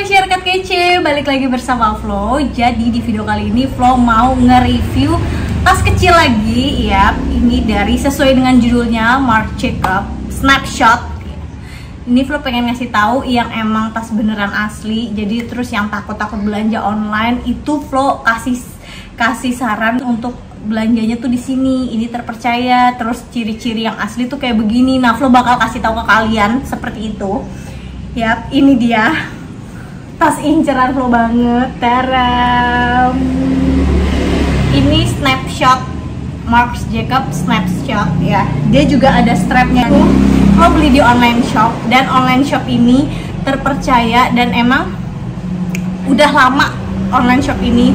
masyarakat kece, balik lagi bersama Flo. Jadi di video kali ini Flo mau nge-review tas kecil lagi ya. Ini dari sesuai dengan judulnya Marc Jacob Snapshot. Ini Flo pengen ngasih tahu yang emang tas beneran asli. Jadi terus yang takut-takut belanja online itu Flo kasih saran untuk belanjanya tuh di sini. Ini terpercaya. Terus ciri-ciri yang asli tuh kayak begini. Nah, Flo bakal kasih tahu ke kalian seperti itu. Yap, ini dia tas inceran Flo banget. Taram. Ini Snapshot, Marc Jacob Snapshot ya. Dia juga ada strapnya tuh. Flo beli di online shop, dan online shop ini terpercaya dan emang udah lama online shop ini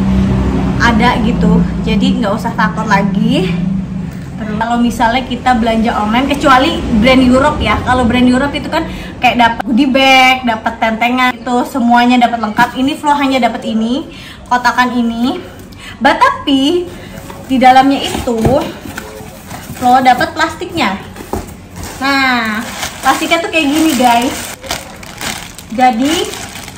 ada gitu. Jadi nggak usah takut lagi. Kalau misalnya kita belanja online, kecuali brand Europe ya. Kalau brand Europe itu kan kayak dapat goodie bag, dapat tentengan, itu semuanya dapat lengkap. Ini Flo hanya dapat ini, kotakan ini. Tapi di dalamnya itu Flo dapat plastiknya. Nah, plastiknya tuh kayak gini guys. Jadi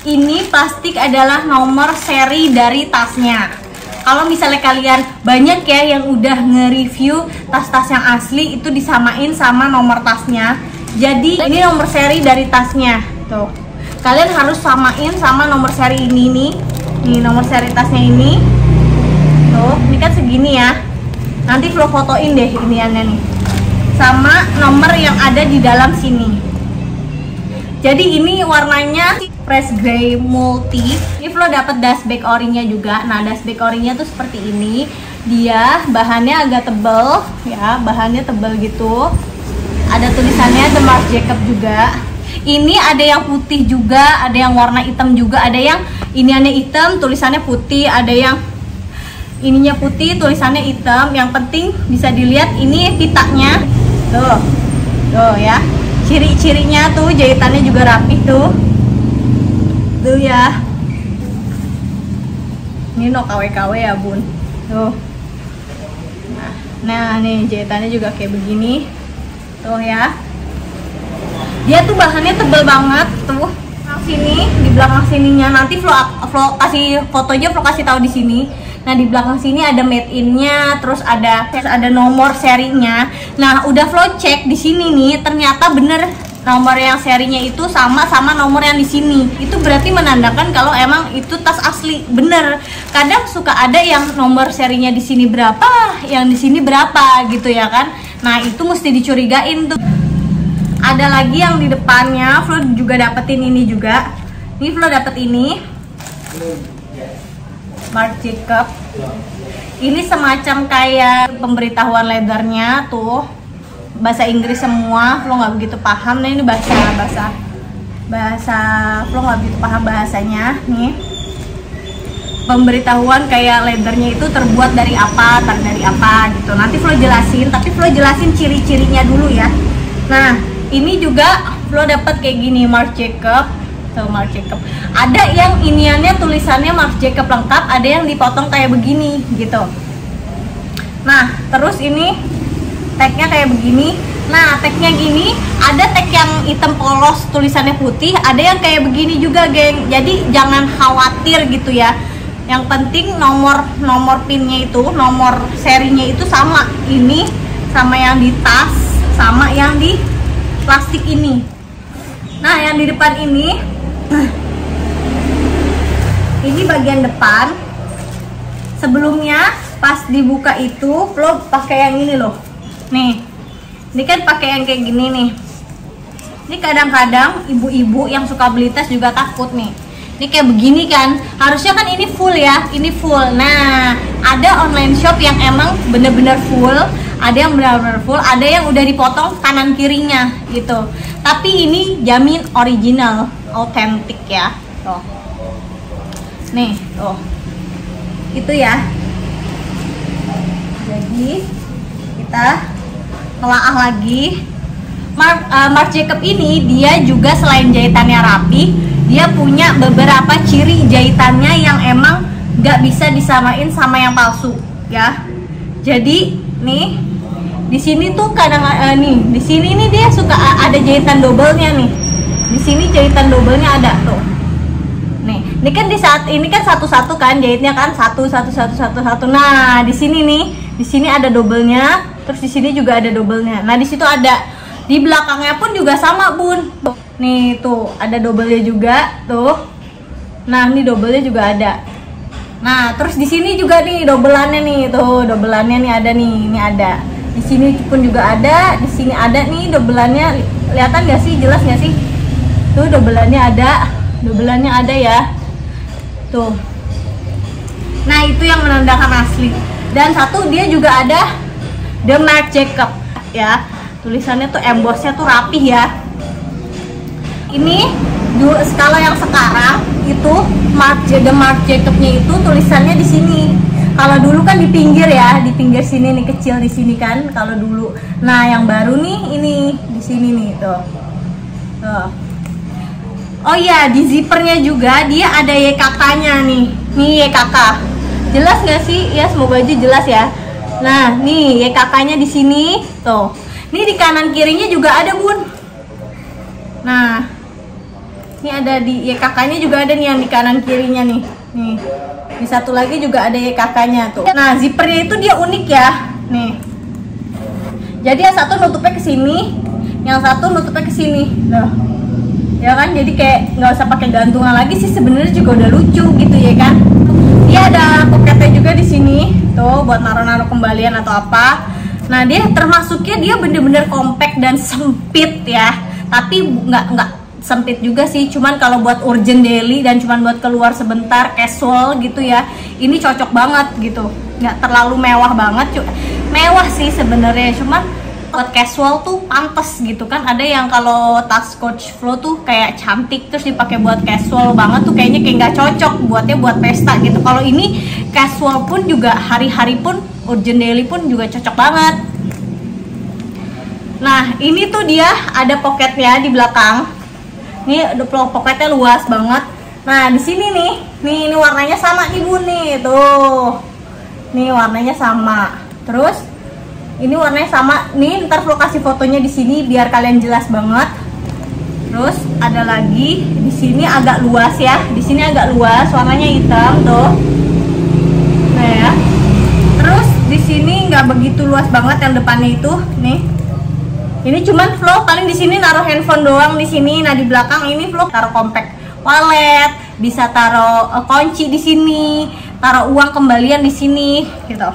ini plastik adalah nomor seri dari tasnya. Kalau misalnya kalian banyak ya yang udah nge-review tas-tas yang asli, itu disamain sama nomor tasnya. Jadi ini nomor seri dari tasnya. Tuh. Kalian harus samain sama nomor seri ini nih. Nih nomor seri tasnya ini. Tuh, ini kan segini ya. Nanti Flo fotoin deh iniannya nih. Sama nomor yang ada di dalam sini. Jadi ini warnanya fresh gray multi. Ini Flo dapat dust bag orinya juga. Nah, dust bag orinya tuh seperti ini. Dia bahannya agak tebel ya, bahannya tebel gitu. Ada tulisannya The Marc Jacob juga. Ini ada yang putih juga, ada yang warna hitam juga, ada yang iniannya hitam, tulisannya putih, ada yang ininya putih, tulisannya hitam. Yang penting bisa dilihat ini pitanya. Tuh. Tuh ya. Ciri-cirinya tuh jahitannya juga rapi tuh. Tuh ya. Ini no KW-KW ya bun. Tuh. Nah nih jahitannya juga kayak begini. Tuh ya. Dia tuh bahannya tebel banget tuh. Sini di belakang sininya nanti Flo kasih fotonya, Flo kasih tahu di sini. Nah di belakang sini ada made in-nya, terus ada nomor serinya. Nah udah Flo cek di sini nih, ternyata bener nomor yang serinya itu sama nomor yang di sini. Itu berarti menandakan kalau emang itu tas asli, bener. Kadang suka ada yang nomor serinya di sini berapa, yang di sini berapa gitu ya kan. Nah itu mesti dicurigain tuh. Ada lagi yang di depannya, Flo juga dapetin ini juga. Ini Flo dapet ini. Marc Jacob. Ini semacam kayak pemberitahuan leathernya tuh, bahasa Inggris semua. Flo nggak begitu paham. Nah ini bahasa Flo nggak begitu paham bahasanya. Nih pemberitahuan kayak leathernya itu terbuat dari apa gitu. Nanti Flo jelasin, tapi Flo jelasin ciri-cirinya dulu ya. Nah ini juga Flo dapat kayak gini, Marc Jacob. Tuh Marc Jacob. Ada yang iniannya tulisannya Marc Jacob lengkap, ada yang dipotong kayak begini gitu. Nah, terus ini tagnya kayak begini. Nah, tagnya gini, ada tag yang hitam polos tulisannya putih, ada yang kayak begini juga, geng. Jadi jangan khawatir gitu ya. Yang penting nomor pinnya itu, nomor serinya itu sama. Ini sama yang di tas, sama yang di plastik ini. Nah, yang di depan ini bagian depan. Sebelumnya pas dibuka itu Flo pakai yang ini loh. Nih. Ini kan pakai yang kayak gini nih. Ini kadang-kadang ibu-ibu yang suka beli tas juga takut nih. Ini kayak begini kan. Harusnya kan ini full ya. Ini full. Nah, ada online shop yang emang bener-bener full. Ada yang benar-benar full, ada yang udah dipotong kanan kirinya gitu. Tapi ini jamin original, autentik ya. Tuh. Nih, tuh. Itu ya. Jadi kita telaah lagi. Marc Jacob ini dia juga selain jahitannya rapi, dia punya beberapa ciri jahitannya yang emang nggak bisa disamain sama yang palsu ya. Jadi nih di sini tuh kadang nih di sini nih dia suka ada jahitan double-nya nih. Di sini jahitan double-nya ada tuh. Ini kan di saat ini kan satu-satu kan jahitnya kan, satu. Nah, di sini nih, di sini ada doublenya, terus di sini juga ada doublenya. Nah, di situ ada, di belakangnya pun juga sama, Bun. Nih tuh, ada doublenya juga tuh. Nah, ini doublenya juga ada. Nah, terus di sini juga nih dobelannya nih, tuh dobelannya nih ada nih, ini ada. Di sini pun juga ada, di sini ada nih dobelannya. Kelihatan nggak sih? Jelas nggak sih? Tuh dobelannya ada ya. Tuh. Nah, itu yang menandakan asli. Dan satu dia juga ada The Marc Jacob ya. Tulisannya tuh embossnya tuh rapih ya. Ini skala yang sekarang itu The Marc Jacobnya itu tulisannya di sini. Kalau dulu kan di pinggir ya, di pinggir sini nih, kecil di sini kan kalau dulu. Nah, yang baru nih ini di sini nih tuh. Tuh. Oh iya, di zippernya juga dia ada YKK-nya nih. Nih YKK. Jelas nggak sih? Ya, semoga aja jelas ya. Nah, nih YKK-nya di sini. Tuh. Nih di kanan kirinya juga ada, Bun. Nah, ini ada di YKK-nya juga ada nih yang di kanan kirinya nih. Nih. Di satu lagi juga ada YKK-nya tuh. Nah, zippernya itu dia unik ya. Nih. Jadi yang satu nutupnya ke sini, yang satu nutupnya ke sini. Nah. Ya kan, jadi kayak nggak usah pakai gantungan lagi sih, sebenarnya juga udah lucu gitu ya kan. Dia ada poketnya juga di sini tuh buat naruh-naruh kembalian atau apa. Nah, dia termasuknya dia bener-bener compact dan sempit ya, tapi nggak sempit juga sih, cuman kalau buat urgent daily dan cuman buat keluar sebentar casual gitu ya, ini cocok banget gitu. Nggak terlalu mewah banget, mewah sih sebenarnya, cuman buat casual tuh pantes gitu kan. Ada yang kalau tas Coach Flow tuh kayak cantik terus dipakai buat casual banget tuh kayaknya kayak nggak cocok buatnya buat pesta gitu. Kalau ini casual pun juga, hari-hari pun, urgent daily pun juga cocok banget. Nah, ini tuh dia ada poketnya di belakang. Ini poketnya luas banget. Nah, di sini nih ini warnanya sama nih, Bun nih tuh. Nih warnanya sama. Terus ini warnanya sama. Nih ntar Flo kasih fotonya di sini biar kalian jelas banget. Terus ada lagi di sini agak luas ya. Di sini agak luas, warnanya hitam tuh. Nah ya. Terus di sini nggak begitu luas banget yang depannya itu. Nih. Ini cuman Flo paling di sini naruh handphone doang di sini. Nah, di belakang ini Flo taruh compact wallet, bisa taruh kunci di sini, taruh uang kembalian di sini gitu.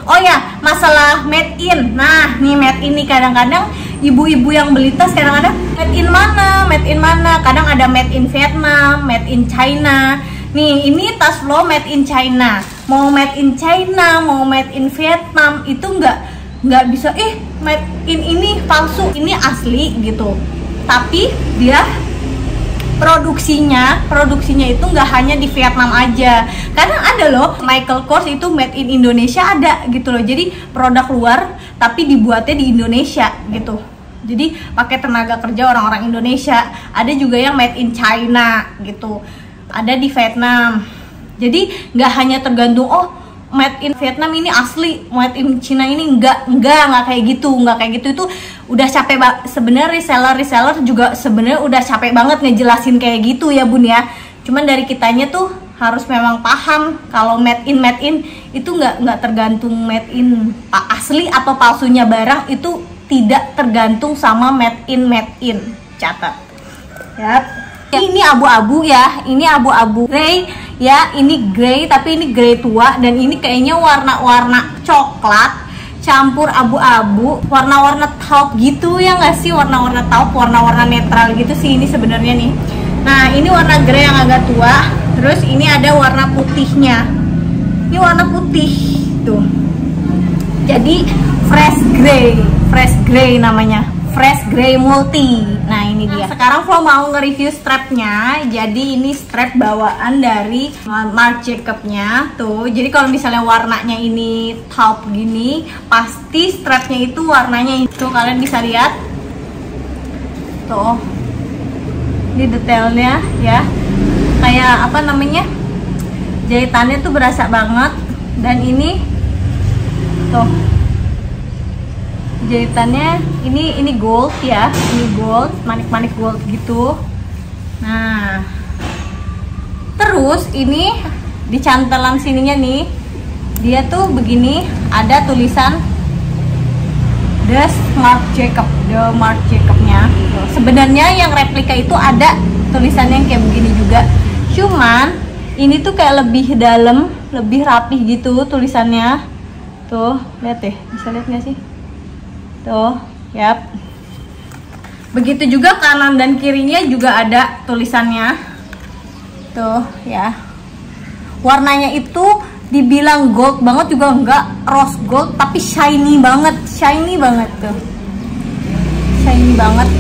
Oh ya, masalah made in. Nah, nih made in nih kadang-kadang ibu-ibu yang beli tas kadang-kadang made in mana? Made in mana? Kadang ada made in Vietnam, made in China. Nih, ini tas Flo made in China. Mau made in China, mau made in Vietnam, itu nggak bisa made in ini palsu, ini asli gitu. Tapi dia produksinya itu nggak hanya di Vietnam aja. Kadang ada loh Michael Kors itu made in Indonesia ada gitu loh. Jadi produk luar tapi dibuatnya di Indonesia gitu. Jadi pakai tenaga kerja orang-orang Indonesia. Ada juga yang made in China gitu. Ada di Vietnam. Jadi nggak hanya tergantung made in Vietnam ini asli, made in China ini enggak kayak gitu, itu udah capek sebenarnya. Reseller juga sebenarnya udah capek banget ngejelasin kayak gitu ya, Bun ya. Cuman dari kitanya tuh harus memang paham kalau made in itu nggak tergantung made in asli atau palsunya barang, itu tidak tergantung sama made in. Catat ya. Ini abu-abu ya, ini abu-abu grey ya, ini grey tapi ini grey tua, dan ini kayaknya warna-warna coklat campur abu-abu, warna-warna taupe gitu ya nggak sih, warna-warna taupe, warna-warna netral gitu sih ini sebenarnya nih. Nah, ini warna grey yang agak tua, terus ini ada warna putihnya, ini warna putih tuh, jadi fresh gray namanya, fresh gray multi. Nah, ini dia. Sekarang Flo mau nge-review strapnya. Jadi ini strap bawaan dari Marc Jacobnya tuh. Jadi kalau misalnya warnanya ini taupe gini, pasti strapnya itu warnanya itu. Kalian bisa lihat tuh, ini detailnya ya, kayak apa namanya, jahitannya tuh berasa banget. Dan ini tuh jahitannya ini gold ya, ini gold, manik-manik gold gitu. Nah, terus Terus ini di cantelan sininya nih, dia tuh begini, ada tulisan The Marc Jacobs-nya. Sebenarnya yang replika itu ada tulisannya yang kayak begini juga. Cuman ini tuh kayak lebih dalam, lebih rapih gitu tulisannya. Tuh, lihat deh, bisa lihat nggak sih? Tuh, yap. Begitu juga kanan dan kirinya juga ada tulisannya. Tuh, ya. Warnanya itu dibilang gold banget juga enggak, rose gold, tapi shiny banget tuh. Shiny banget.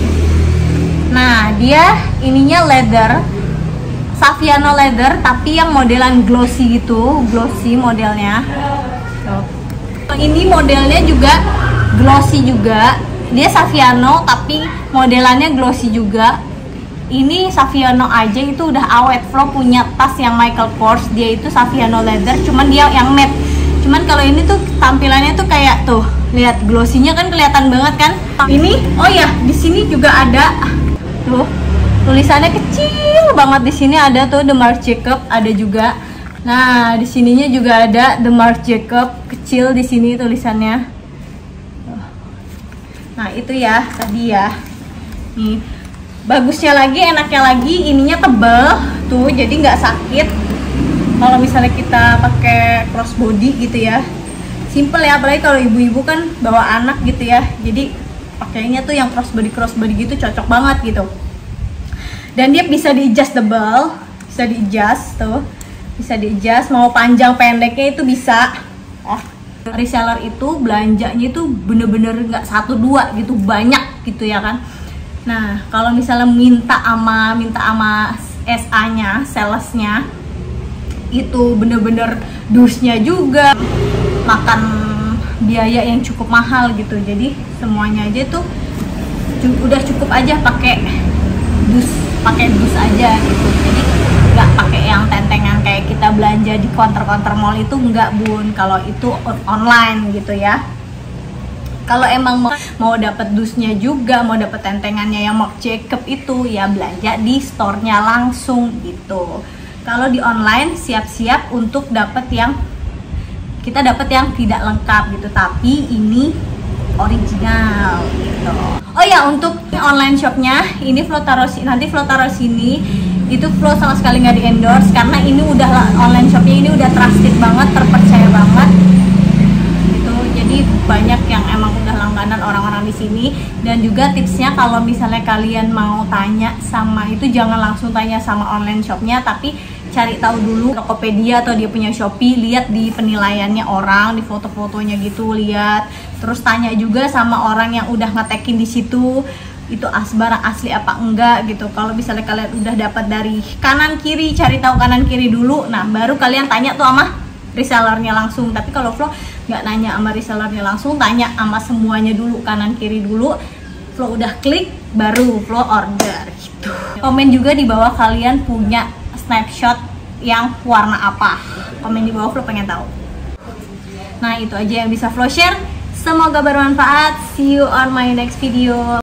Nah, dia ininya leather, Saffiano leather, tapi yang modelan glossy gitu, glossy modelnya. Tuh. Ini modelnya juga glossy juga. Dia Saffiano tapi modelannya glossy juga. Ini Saffiano aja itu udah awet. Flo punya tas yang Michael Kors, dia itu Saffiano leather, cuman dia yang matte. Cuman kalau ini tuh tampilannya tuh kayak tuh, lihat glossinya kan kelihatan banget kan. Ini, oh ya, di sini juga ada tuh tulisannya kecil banget. Di sini ada tuh The Marc Jacobs, ada juga. Nah, di sininya juga ada The Marc Jacobs, kecil di sini tulisannya. Nah, itu ya tadi ya. Nih. Bagusnya lagi, enaknya lagi, ininya tebel tuh, jadi nggak sakit. Kalau misalnya kita pakai crossbody gitu ya, simple ya, apalagi kalau ibu-ibu kan bawa anak gitu ya, jadi pakainya tuh yang crossbody gitu cocok banget gitu. Dan dia bisa di adjustable, bisa di adjust tuh, bisa di adjust mau panjang pendeknya itu bisa. Reseller itu belanjanya itu bener-bener nggak 1-2 gitu, banyak gitu ya kan. Nah, kalau misalnya minta ama SA-nya, salesnya itu bener-bener dusnya juga, makan biaya yang cukup mahal gitu. Jadi semuanya aja tuh udah cukup aja pakai dus aja gitu. Jadi nggak pakai yang tentengan kayak kita belanja di counter mall itu, nggak bun. Kalau itu online gitu ya. Kalau emang mau dapat dusnya juga, mau dapat tentengannya yang Marc Jacobs itu, ya belanja di store-nya langsung gitu. Kalau di online siap-siap untuk dapat yang tidak lengkap gitu, tapi ini original gitu. Oh ya, untuk online shopnya ini nanti Flo taruh sini. Itu Flo sama sekali nggak di endorse karena ini udah online shopnya ini udah trusted banget, terpercaya banget. Jadi banyak yang emang udah langganan orang-orang di sini. Dan juga tipsnya, kalau misalnya kalian mau tanya sama itu, jangan langsung tanya sama online shopnya, tapi cari tahu dulu Tokopedia atau dia punya Shopee, lihat di penilaiannya orang, di foto-fotonya gitu, lihat. Terus tanya juga sama orang yang udah ngetekin di situ, itu barang asli apa enggak gitu. Kalau misalnya kalian udah dapat dari kanan kiri, cari tahu kanan kiri dulu, nah baru kalian tanya tuh sama resellernya langsung. Tapi kalau Flo nggak nanya sama resellernya langsung, tanya sama semuanya dulu, kanan kiri dulu. Flo udah klik, baru Flo order gitu. Komen juga di bawah kalian punya snapshot yang warna apa. Komen di bawah, Flo pengen tahu. Nah, itu aja yang bisa Flo share. Semoga bermanfaat. See you on my next video.